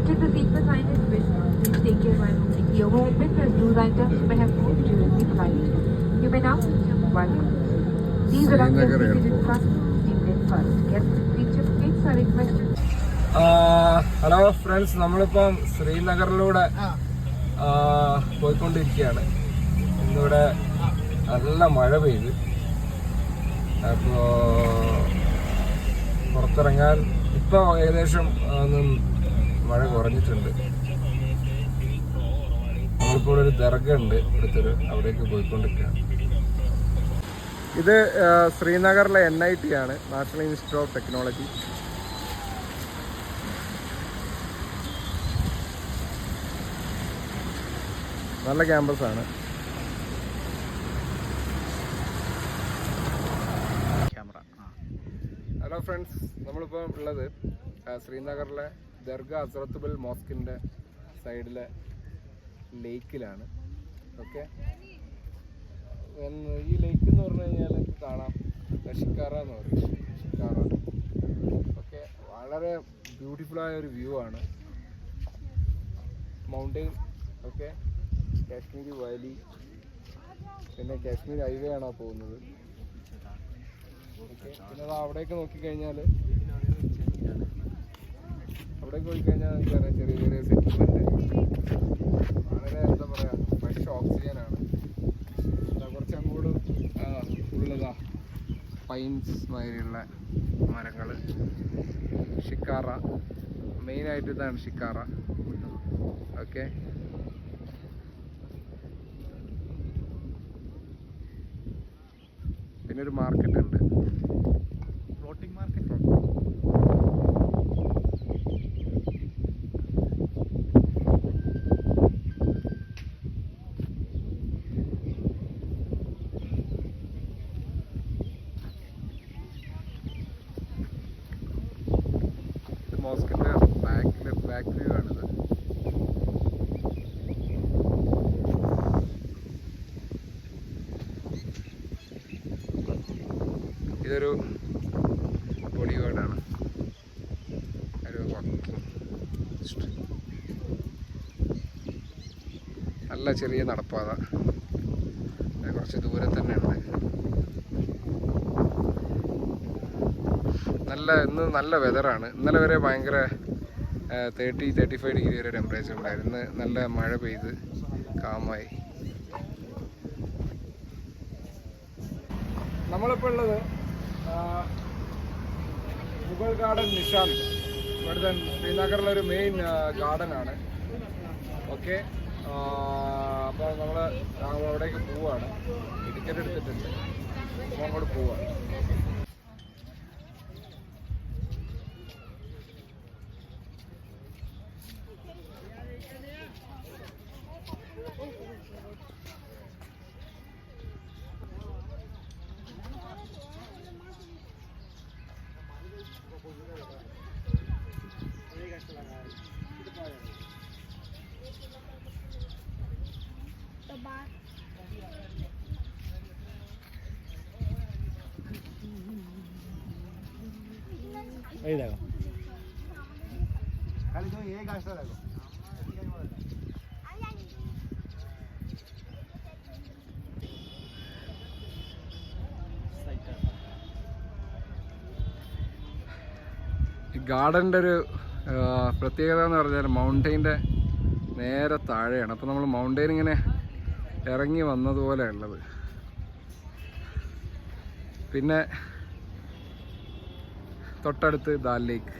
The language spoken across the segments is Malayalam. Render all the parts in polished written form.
Check the seatbelt sign and twist. Please take care while moving the overhead bin as loose items may have moved during the flight. You may now welcome. These are your seated in front, seated in first. Guests please your seats are requested. Hello friends, നമ്മളിപ്പം ശ്രീനഗറിലൂടെ പോയിക്കൊണ്ടിരിക്കുകയാണ്. ഇന്നിവിടെ നല്ല മഴ പെയ്ത്, അപ്പോൾ പുറത്തിറങ്ങാൻ ഇപ്പോൾ ഏകദേശം മഴ കുറഞ്ഞിട്ടുണ്ട്. നമ്മളിപ്പോൾ ഒരു ദർഗ ഉണ്ട് ഇവിടുത്തെ, അവിടേക്ക് പോയിക്കൊണ്ടിരിക്കുകയാണ്. ഇത് ശ്രീനഗറിലെ NIT ആണ്, നാഷണൽ ഇൻസ്റ്റിറ്റ്യൂട്ട് ഓഫ് ടെക്നോളജി. നല്ല ക്യാമ്പസാണ്. ഹലോ ഫ്രണ്ട്സ്, നമ്മളിപ്പോൾ ഉള്ളത് ശ്രീനഗറിലെ ദർഗ ഹസ്രത്തുബൽ മോസ്കിൻ്റെ സൈഡിലെ ലേക്കിലാണ്. ഓക്കെ, ഈ ലേക്ക് എന്ന് പറഞ്ഞു കഴിഞ്ഞാൽ എനിക്ക് കാണാം ഷിക്കാറ എന്ന് പറയും. ഷിക്കാറ ഓക്കെ, വളരെ ബ്യൂട്ടിഫുള്ളായ ഒരു വ്യൂ ആണ്. മൗണ്ടെയിൻ, ഓക്കെ, കാശ്മീരി വാലി, പിന്നെ കാശ്മീർ ഹൈവേ ആണ് പോകുന്നത്. ഓക്കെ, പിന്നെ അത് അവിടേക്ക് നോക്കിക്കഴിഞ്ഞാൽ നമുക്കറിയാം ചെറിയ ചെറിയ സെറ്റിൽമെൻറ്റ്, വളരെ എന്താ പറയുക ഫ്രഷ് ഓക്സിജനാണ്. കുറച്ച് അങ്ങോട്ട് ഉള്ളതാ പൈൻസ് മാതിരിയുള്ള മരങ്ങൾ. ഷിക്കാറ മെയിനായിട്ട് ഇതാണ് ഷിക്കാറ. ഓക്കെ, പിന്നെ ഒരു മാർക്കറ്റ് ഉണ്ട്, ഫ്ലോട്ടിംഗ് മാർക്കറ്റ്. ഇത് മോസ്കിന്റെ ബാക്ക് വ്യൂ ആണിത്. ഇതൊരു ബോഡി ഗാർഡാണ്, ഒരു നല്ല ചെറിയ നടപ്പാത, കുറച്ച് ദൂരെ തന്നെ ഉണ്ട്. ഇന്ന് നല്ല വെതറാണ്. ഇന്നലെ വരെ ഭയങ്കര 30-35 ഡിഗ്രി വരെ ടെമ്പറേച്ചർ ഉണ്ടായിരുന്നു. ഇന്ന് നല്ല മഴ പെയ്ത് കാമായി. നമ്മളിപ്പോൾ ഉള്ളത് മുഗൾ ഗാർഡൻ നിഷാന്ത്, ഇവിടുത്തെ ശ്രീനഗറിലൊരു മെയിൻ ഗാർഡനാണ്. ഓക്കെ, അപ്പോൾ നമ്മൾ അവിടേക്ക് പോവുകയാണ്. ടിക്കറ്റ് എടുത്തിട്ടുണ്ട്, അപ്പോൾ അങ്ങോട്ട് പോവുകയാണ്. এই দেখো, খালি তুমি এই গাছটা দেখো। ഈ ഗാർഡൻ്റെ ഒരു പ്രത്യേകത എന്ന് പറഞ്ഞാൽ മൗണ്ടെയിൻ്റെ നേരെ താഴെയാണ്. അപ്പോൾ നമ്മൾ മൗണ്ടെയിൻ ഇങ്ങനെ ഇറങ്ങി വന്നതുപോലെ ഉള്ളത്. പിന്നെ തൊട്ടടുത്ത് ദാൽ ലേക്ക്.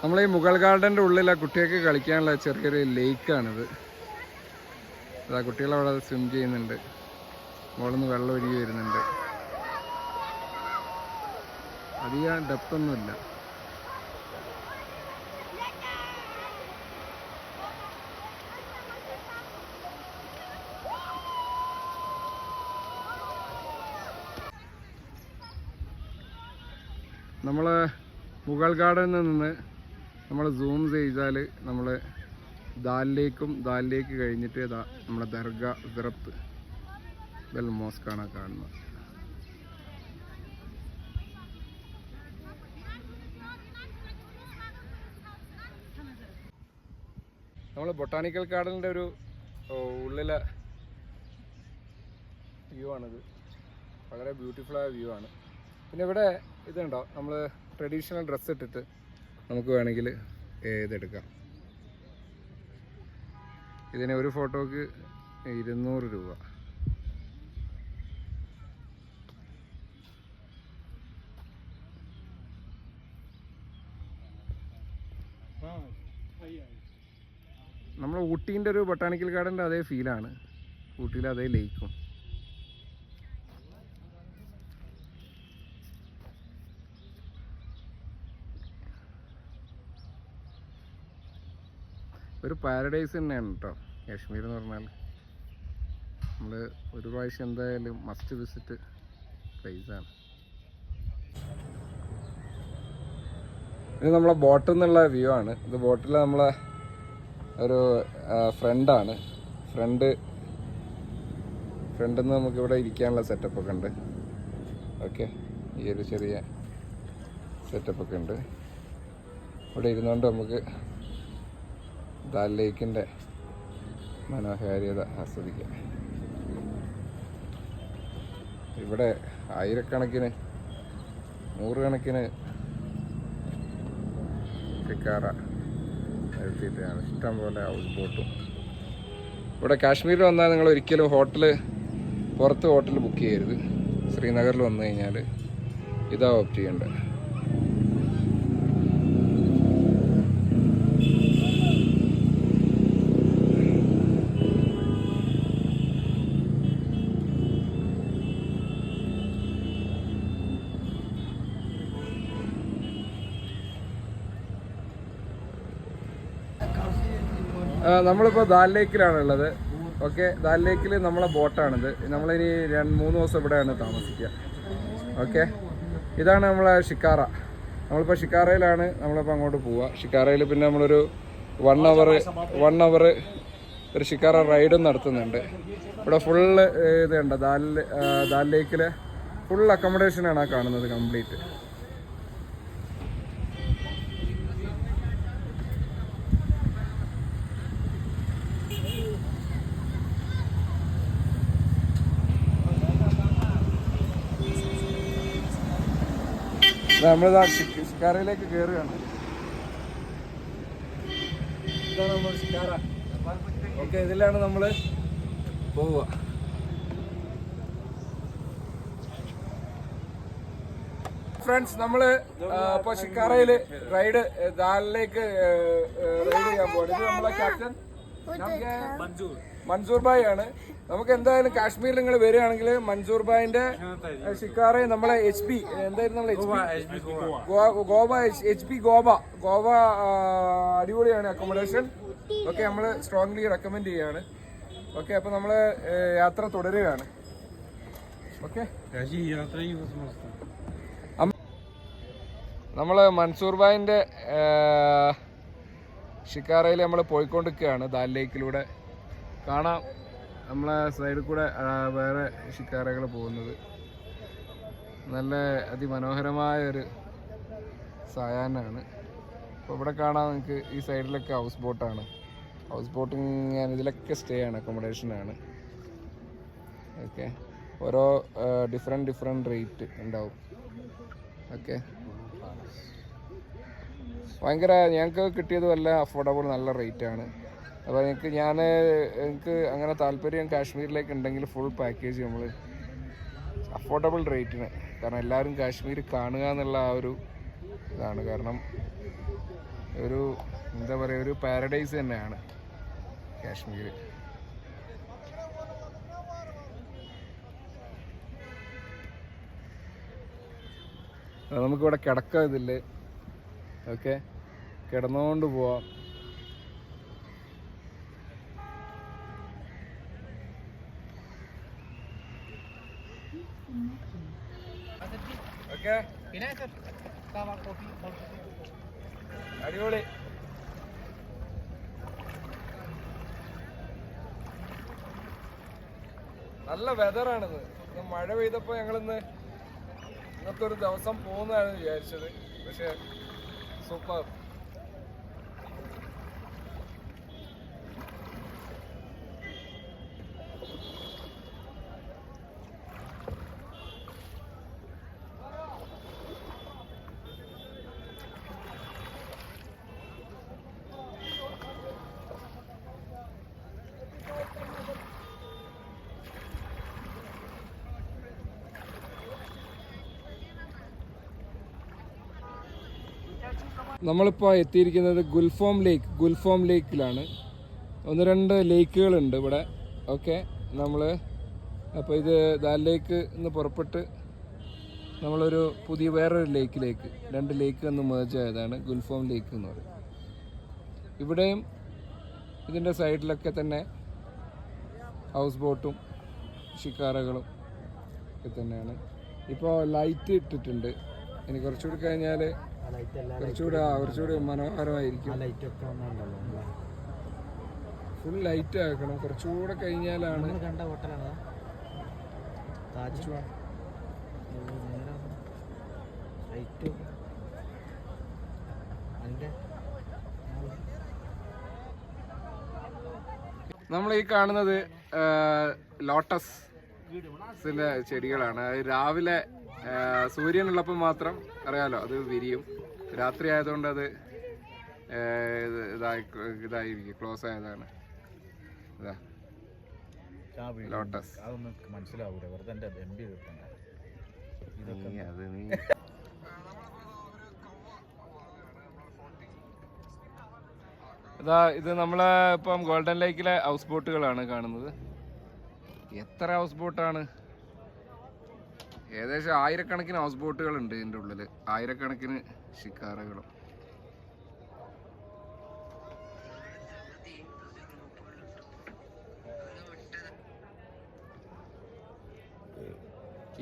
നമ്മൾ ഈ മുഗൾ ഗാർഡൻ്റെ ഉള്ളിലെ കുട്ടികൾക്ക് കളിക്കാനുള്ള ചെറിയൊരു ലേക്കാണിത്. അതാ കുട്ടികളവിടെ സ്വിം ചെയ്യുന്നുണ്ട്, മുകളിൽ നിന്ന് വെള്ളം ഒഴുകി വരുന്നുണ്ട്. അധികം ഡെപ്തൊന്നുമില്ല. നമ്മൾ മുഗൾ ഗാർഡനിൽ നിന്ന് നമ്മൾ സൂം ചെയ്താൽ നമ്മൾ ദാൽ ലേക്ക് കഴിഞ്ഞിട്ട് ഇതാ നമ്മുടെ ദർഗ സിറത്ത് ബെൽ മോസ്കാണ് കാണുന്നത്. നമ്മൾ ബൊട്ടാണിക്കൽ ഗാർഡനിൻ്റെ ഒരു ഉള്ളിലെ വ്യൂ ആണിത്. വളരെ ബ്യൂട്ടിഫുള്ളായ വ്യൂ ആണ്. പിന്നെ ഇവിടെ ഇതുണ്ടോ, നമ്മൾ ട്രഡീഷണൽ ഡ്രസ്സ് ഇട്ടിട്ട് നമുക്ക് വേണമെങ്കിൽ ഇതെടുക്കാം. ഇതിന് ഒരു ഫോട്ടോക്ക് 200 രൂപ. നമ്മൾ ഊട്ടീൻ്റെ ഒരു ബൊട്ടാണിക്കൽ ഗാർഡൻ്റെ അതേ ഫീലാണ്, ഊട്ടിയിലെ അതേ ലേക്കും. ഒരു പാരഡൈസ് തന്നെയാണ് കേട്ടോ കാശ്മീർ എന്ന് പറഞ്ഞാൽ. നമ്മൾ ഒരു പ്രാവശ്യം എന്തായാലും മസ്റ്റ് വിസിറ്റ് പ്ലേസാണ്. ഇത് നമ്മളെ ബോട്ടിൽ നിന്നുള്ള വ്യൂ ആണ്. ഇത് ബോട്ടിൽ നമ്മളെ ഒരു ഫ്രണ്ടാണ്. ഫ്രണ്ടിൽ നിന്ന് നമുക്കിവിടെ ഇരിക്കാനുള്ള സെറ്റപ്പൊക്കെ ഉണ്ട്. ഓക്കെ, ഈ ഒരു ചെറിയ സെറ്റപ്പൊക്കെ ഉണ്ട്. ഇവിടെ ഇരുന്നുകൊണ്ട് നമുക്ക് ദാൽ ലേക്കിൻ്റെ മനോഹാരിത ആസ്വദിക്കാം. ഇവിടെ ആയിരക്കണക്കിന് 100 കണക്കിന് ഷിക്കാറ നിർത്തിയിട്ടാണ്. ഇഷ്ടം പോലെ ഹൗസ് ബോട്ടും. ഇവിടെ കാശ്മീരിൽ വന്നാൽ നിങ്ങൾ ഒരിക്കലും പുറത്ത് ഹോട്ടൽ ബുക്ക് ചെയ്യരുത്. ശ്രീനഗറിൽ വന്നു കഴിഞ്ഞാൽ ഇതാ ഓപ്റ്റ് ചെയ്യേണ്ടത്. നമ്മളിപ്പോൾ ദാൽ ലേക്കിലാണുള്ളത്. ഓക്കെ, ദാൽ ലേക്കിൽ നമ്മളെ ബോട്ടാണിത്. നമ്മളിനി 2-3 ദിവസം ഇവിടെയാണ് താമസിക്കുക. ഓക്കെ, ഇതാണ് നമ്മളെ ഷിക്കാറ. നമ്മളിപ്പോൾ ഷിക്കാറയിലാണ് നമ്മളിപ്പോൾ അങ്ങോട്ട് പോവുക. ഷിക്കാറയിൽ പിന്നെ നമ്മളൊരു 1 അവർ ഒരു ഷിക്കാറ റൈഡും നടത്തുന്നുണ്ട്. ഇവിടെ ഫുള്ള് ഇതുണ്ട്, ദാൽ ലേക്കിൽ ഫുൾ അക്കോമഡേഷനാണ് കാണുന്നത് കംപ്ലീറ്റ്. നമ്മളിതാ ഷിക്കാറയിലേക്ക് കയറുകയാണ്. ഇതാണ് നമ്മൾ ഷിക്കാറ. ഓക്കെ, ഇതിലാണ് നമ്മൾ പോവുക. ഫ്രണ്ട്സ്, നമ്മൾ ഇപ്പോൾ ഷിക്കാറയിൽ ദാലിലേക്ക് റൈഡ് ചെയ്യാൻ പോവാണ്. ഇത് നമ്മളെ ക്യാപ്റ്റൻ മൻസൂർ ഭായ് ആണ്. നമുക്ക് എന്തായാലും കാശ്മീരിൽ നിങ്ങൾ വരികയാണെങ്കിൽ മൻസൂർ ഭായിന്റെ ഷിക്കാറ നമ്മളെ HP എന്തായിരുന്നു ഗോവ അടിപൊളിയാണ് അക്കോമഡേഷൻ. ഓക്കെ, നമ്മൾ സ്ട്രോങ്ലി റെക്കമെൻഡ് ചെയ്യാണ്. ഓക്കെ, അപ്പോൾ നമ്മൾ യാത്ര തുടരുകയാണ്. ഓക്കെ, നമ്മൾ മൻസൂർ ഭായിന്റെ ഷിക്കാറയിൽ നമ്മൾ പോയിക്കൊണ്ടിരിക്കുകയാണ്. ദാൽ ലേക്കിലൂടെ കാണാം നമ്മളെ സൈഡിൽ കൂടെ വേറെ ഷിക്കാറകൾ പോകുന്നത്. നല്ല അതിമനോഹരമായൊരു സായാഹ്നമാണ്. അപ്പോൾ ഇവിടെ കാണാം നിങ്ങൾക്ക് ഈ സൈഡിലൊക്കെ ഹൗസ് ബോട്ടാണ്. ഹൗസ് ബോട്ടിങ് ഇതിലൊക്കെ സ്റ്റേ ആണ്, അക്കോമഡേഷനാണ്. ഓക്കെ, ഓരോ ഡിഫറെൻറ്റ് റേറ്റ് ഉണ്ടാവും. ഓക്കെ, ഭയങ്കര ഞങ്ങൾക്ക് കിട്ടിയത് വല്ല അഫോർഡബിൾ നല്ല റേറ്റാണ്. അപ്പോൾ എനിക്ക് അങ്ങനെ താല്പര്യം കാശ്മീരിലേക്ക് ഉണ്ടെങ്കിൽ ഫുൾ പാക്കേജ് നമ്മൾ അഫോർഡബിൾ റേറ്റിന്. കാരണം എല്ലാവരും കാശ്മീർ കാണുക എന്നുള്ള ആ ഒരു ഇതാണ്. കാരണം ഒരു എന്താ പറയുക, ഒരു പാരഡൈസ് തന്നെയാണ് കാശ്മീർ. നമുക്കിവിടെ കിടക്കാം ഇതില്ലേ. ഓക്കെ, കിടന്നുകൊണ്ട് പോവാം. ഓക്കെ അടിപൊളി. നല്ല വെതറാണിത്. മഴ പെയ്തപ്പോൾ ഞങ്ങളിന്ന് ഇന്നത്തെ ഒരു ദിവസം പോകുന്നതാണ് വിചാരിച്ചത്. പക്ഷെ സൂപ്പർ. നമ്മളിപ്പോൾ എത്തിയിരിക്കുന്നത് ഗുൽഫോം ലേക്കിലാണ്. 1-2 ലേക്കുകളുണ്ട് ഇവിടെ. ഓക്കെ, നമ്മൾ അപ്പോൾ ഇത് ദാൽ ലേക്ക് നിന്ന് പുറപ്പെട്ട് നമ്മളൊരു വേറൊരു ലേക്കിലേക്ക് 2 ലേക്ക് ഒന്ന് മേർജ് ആയതാണ് ഗുൽഫോം ലേക്ക് എന്ന് പറയും. ഇവിടെയും ഇതിൻ്റെ സൈഡിലൊക്കെ തന്നെ ഹൗസ് ബോട്ടും ഷിക്കാറകളും ഒക്കെ തന്നെയാണ്. ഇപ്പോൾ ലൈറ്റ് ഇട്ടിട്ടുണ്ട്. ഇനി കുറച്ചുകൂടി കഴിഞ്ഞാൽ കുറച്ചുകൂടി മനോഹരമായിരിക്കും. ഫുൾ ലൈറ്റ് ആക്കണം. കുറച്ചുകൂടെ കഴിഞ്ഞാലാണ് നമ്മൾ ഈ കാണുന്നത് ലോട്ടസിന്റെ ചെടികളാണ്. രാവിലെ സൂര്യനുള്ളപ്പോൾ മാത്രം അറിയാലോ അത് വിരിയും. രാത്രി ആയതുകൊണ്ട് അത് ഇതായിരിക്കും, ക്ലോസ് ആയതാണ്. ലോട്ടസ് മനസ്സിലാവൂല. ഇത് നമ്മളെ ഇപ്പം ഗോൾഡൻ ലേക്കിലെ ഹൗസ് ബോട്ടുകളാണ് കാണുന്നത്. എത്ര ഹൗസ് ബോട്ടാണ്! ഏകദേശം 1000കണക്കിന് ഹൗസ് ബോട്ടുകളുണ്ട് ഇതിൻ്റെ ഉള്ളിൽ. 1000കണക്കിന് ഷിക്കാറകളും.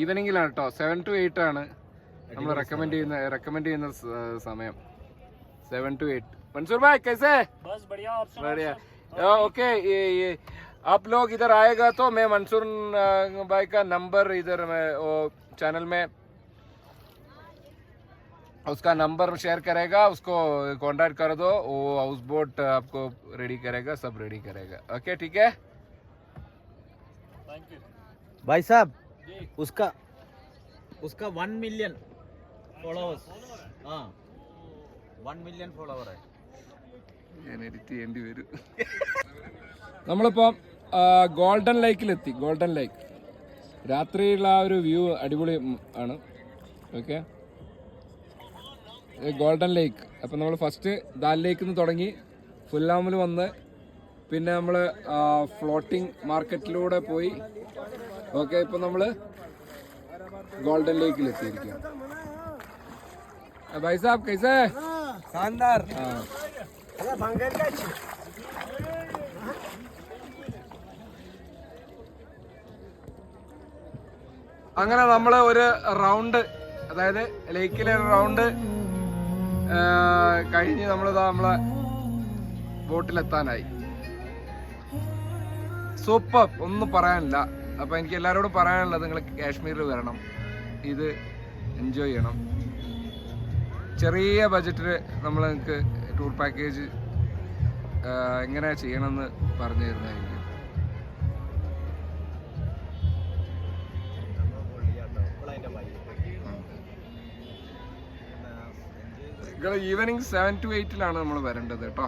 ഈവനിങ്ങിലാണ് കേട്ടോ. 7 to 8 ആണ് നമ്മൾ റെക്കമെൻഡ് ചെയ്യുന്ന സമയം. 7 to 8. मंसूर भाई कैसे? बस बढ़िया. ओके, ये आप लोग इधर आएगा तो मैं मंसूर भाई का नंबर इधर मैं वो चैनल में उसका नंबर शेयर करेगा. उसको कांटेक्ट कर दो. वो हाउस बोट आपको रेडी करेगा, सब रेडी करेगा. ओके, ठीक है भाई साहब. उसका 1 मिलियन फॉलोअर्स. हाँ, 1 मिलियन फॉलोवर है. ഞാൻ എഡിറ്റ് ചെയ്യേണ്ടി വരും. നമ്മളിപ്പം ഗോൾഡൻ ലേക്കിലെത്തി. ഗോൾഡൻ ലേക്ക് രാത്രിയുള്ള ആ ഒരു വ്യൂ അടിപൊളി ആണ്. ഓക്കെ, ഗോൾഡൻ ലേക്ക്. അപ്പം നമ്മൾ ഫസ്റ്റ് ദാൽ ലേക്കിൽ നിന്ന് തുടങ്ങി ഫുല്ലാമിൽ വന്ന് പിന്നെ നമ്മൾ ഫ്ലോട്ടിംഗ് മാർക്കറ്റിലൂടെ പോയി. ഓക്കെ, ഇപ്പം നമ്മൾ ഗോൾഡൻ ലേക്കിൽ എത്തിയിരിക്കുകയാണ്. भाई साहब कैसे? शानदार. അങ്ങനെ നമ്മള് ഒരു റൗണ്ട്, അതായത് ലേക്കിലെ ഒരു റൗണ്ട് കഴിഞ്ഞ് നമ്മളിതാ നമ്മളെ ബോട്ടിലെത്താനായി. സൂപ്പർ, ഒന്നും പറയാനില്ല. അപ്പൊ എനിക്ക് എല്ലാവരോടും പറയാനുള്ളത്, നിങ്ങൾ കാശ്മീരിൽ വരണം, ഇത് എൻജോയ് ചെയ്യണം. ചെറിയ ബജറ്റിൽ നമ്മൾ നിങ്ങൾക്ക് ടൂർ പാക്കേജ് എങ്ങനെ ചെയ്യണമെന്ന് പറഞ്ഞു തരുന്നതായിരിക്കും. ഈവനിങ് 7 to 8 നമ്മൾ വരേണ്ടത് കേട്ടോ.